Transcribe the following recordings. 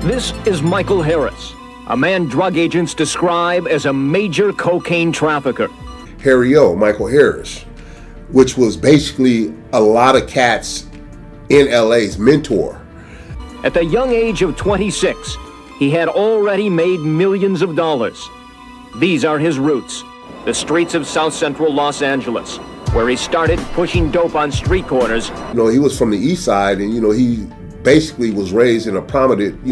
This is Michael Harris, a man drug agents describe as a major cocaine trafficker. Harry O, Michael Harris, which was basically a lot of cats in LA's mentor. At the young age of 26, he had already made millions of dollars. These are his roots, the streets of South Central Los Angeles, where he started pushing dope on street corners. He was from the East Side, and he basically was raised in a prominent,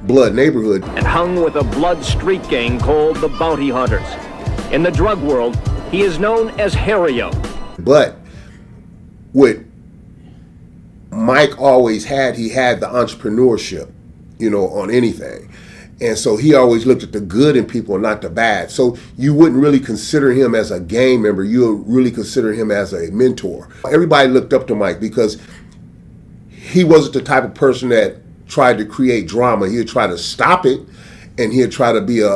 blood neighborhood. And hung with a blood street gang called the Bounty Hunters. In the drug world, he is known as Harry-O. But what Mike always had, he had the entrepreneurship, on anything. And so he always looked at the good in people and not the bad. So you wouldn't really consider him as a gang member. You would really consider him as a mentor. Everybody looked up to Mike because he wasn't the type of person that tried to create drama. He'd try to stop it, and he'd try to be a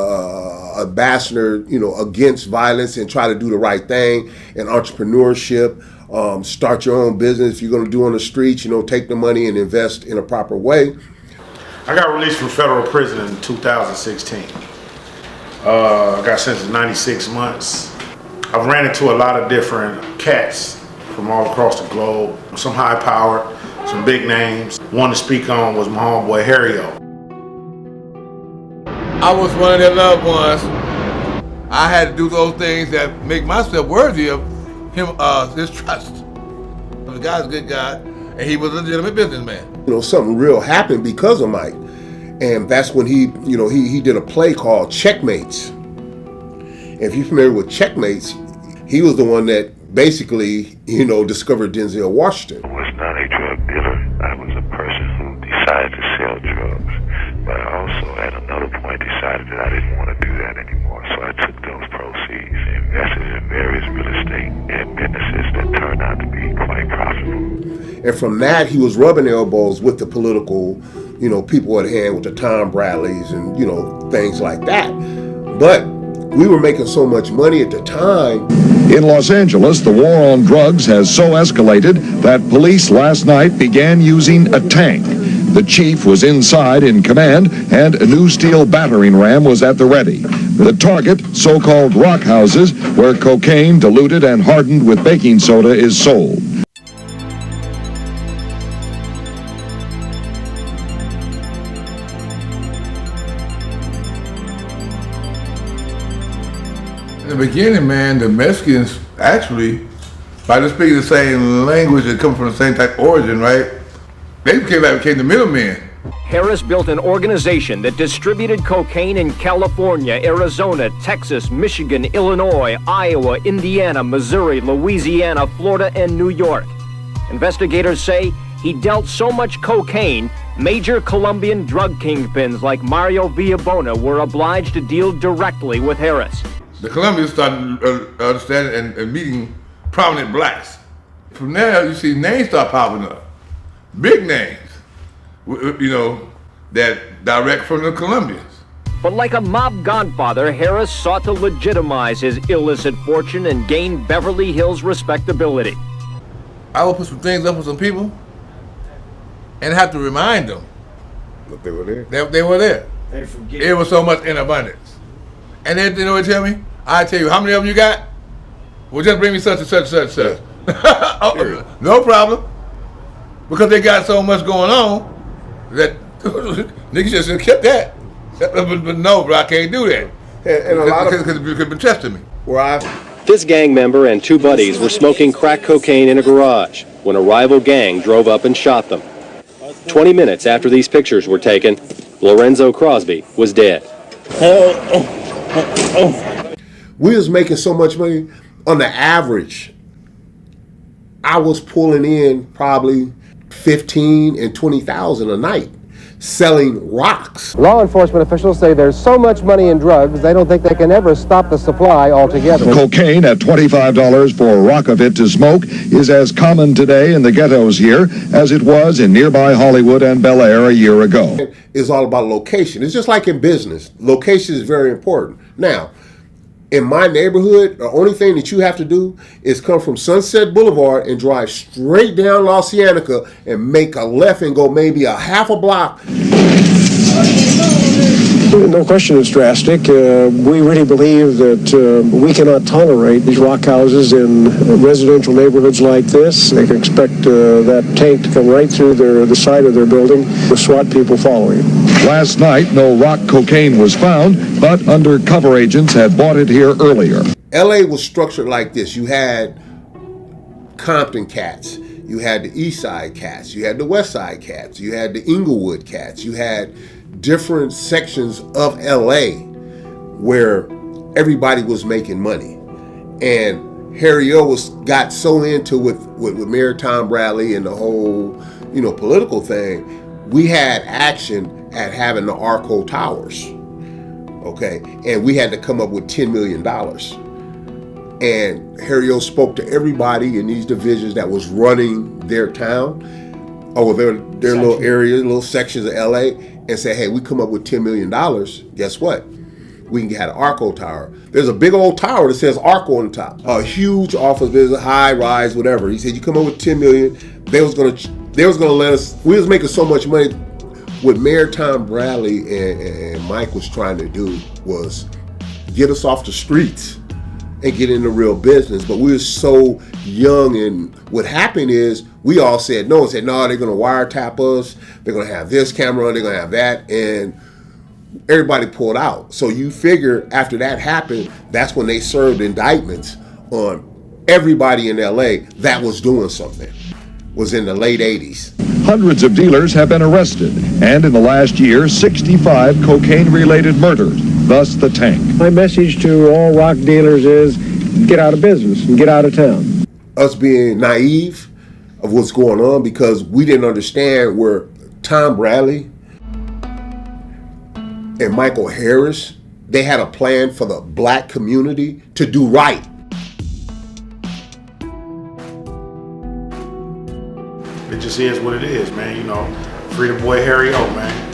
ambassador, against violence and try to do the right thing. And entrepreneurship, start your own business. If you're going to do on the streets, take the money and invest in a proper way. I got released from federal prison in 2016. I got sentenced to 96 months. I've ran into a lot of different cats from all across the globe, some high powered, some big names. One to speak on was my homeboy Harry-O. I was one of their loved ones. I had to do those things that make myself worthy of him, his trust. The guy's a good guy, and he was a legitimate businessman. Something real happened because of Mike. And that's when he did a play called Checkmates. If you're familiar with Checkmates, he was the one that basically, discovered Denzel Washington. I was not a drug dealer. I was a person who decided to sell drugs. But I also, at another point, decided that I didn't want to do that anymore. So I took those proceeds and invested in various real estate and businesses that turned out to be quite profitable. And from that, he was rubbing elbows with the political, people at hand, with the Tom Bradleys and, things like that. But we were making so much money at the time. In Los Angeles, the war on drugs has so escalated that police last night began using a tank. The chief was inside in command, and a new steel battering ram was at the ready. The target, so-called rock houses, where cocaine diluted and hardened with baking soda is sold. In the beginning, man, the Mexicans actually, by just speaking the same language and coming from the same type of origin, right? They became the middlemen. Harris built an organization that distributed cocaine in California, Arizona, Texas, Michigan, Illinois, Iowa, Indiana, Missouri, Louisiana, Florida, and New York. Investigators say he dealt so much cocaine, major Colombian drug kingpins like Mario Villabona were obliged to deal directly with Harris. The Colombians started understanding and meeting prominent blacks. From there, you see names start popping up. Big names, that direct from the Colombians. But like a mob godfather, Harris sought to legitimize his illicit fortune and gain Beverly Hills respectability. I would put some things up for some people and have to remind them That they were there. they were there. They forget. It was so much in abundance. And then, what they tell me? I tell you, how many of them you got? Well, just bring me such and such and such. Oh, no problem. Because they got so much going on that niggas just kept that. But no, bro, I can't do that. And a lot of because you could have been testing me. This gang member and two buddies were smoking crack cocaine in a garage when a rival gang drove up and shot them. 20 minutes after these pictures were taken, Lorenzo Crosby was dead. We was making so much money. On the average, I was pulling in probably 15 and 20,000 a night selling rocks. Law enforcement officials say there's so much money in drugs, they don't think they can ever stop the supply altogether. Cocaine at $25 for a rock of it to smoke is as common today in the ghettos here as it was in nearby Hollywood and Bel Air a year ago. It's all about location. It's just like in business. Location is very important. Now, in my neighborhood, the only thing that you have to do is come from Sunset Boulevard and drive straight down La Cienega and make a left and go maybe a half a block. No question it's drastic. We really believe that we cannot tolerate these rock houses in residential neighborhoods like this. They can expect that tank to come right through the side of their building with SWAT people following. Last night, no rock cocaine was found, but undercover agents had bought it here earlier. LA was structured like this. You had Compton cats, you had the East Side cats, you had the West Side cats, you had the Inglewood cats, you had different sections of LA where everybody was making money. And Harry O got so into with Mayor Tom Bradley and the whole, political thing. We had action at having the Arco Towers, okay? And we had to come up with $10 million. And Harry O spoke to everybody in these divisions that was running their town or their little areas, little sections of LA, and said, hey, we come up with $10 million. Guess what? We can get an Arco Tower. There's a big old tower that says Arco on the top. A huge office building, high rise, whatever. He said, you come up with $10 million. They was gonna let us. We was making so much money. What Mayor Tom Bradley and Mike was trying to do was get us off the streets and get into real business. But we were so young, and what happened is we all said no, they're going to wiretap us, they're going to have this camera, they're going to have that, and everybody pulled out. So you figure after that happened, that's when they served indictments on everybody in LA that was doing something. Was in the late 80s. Hundreds of dealers have been arrested, and in the last year, 65 cocaine-related murders, thus the tank. My message to all rock dealers is get out of business and get out of town. Us being naive of what's going on because we didn't understand where Tom Bradley and Michael Harris, they had a plan for the black community to do right. It just is what it is, man. Free the boy Harry O, man.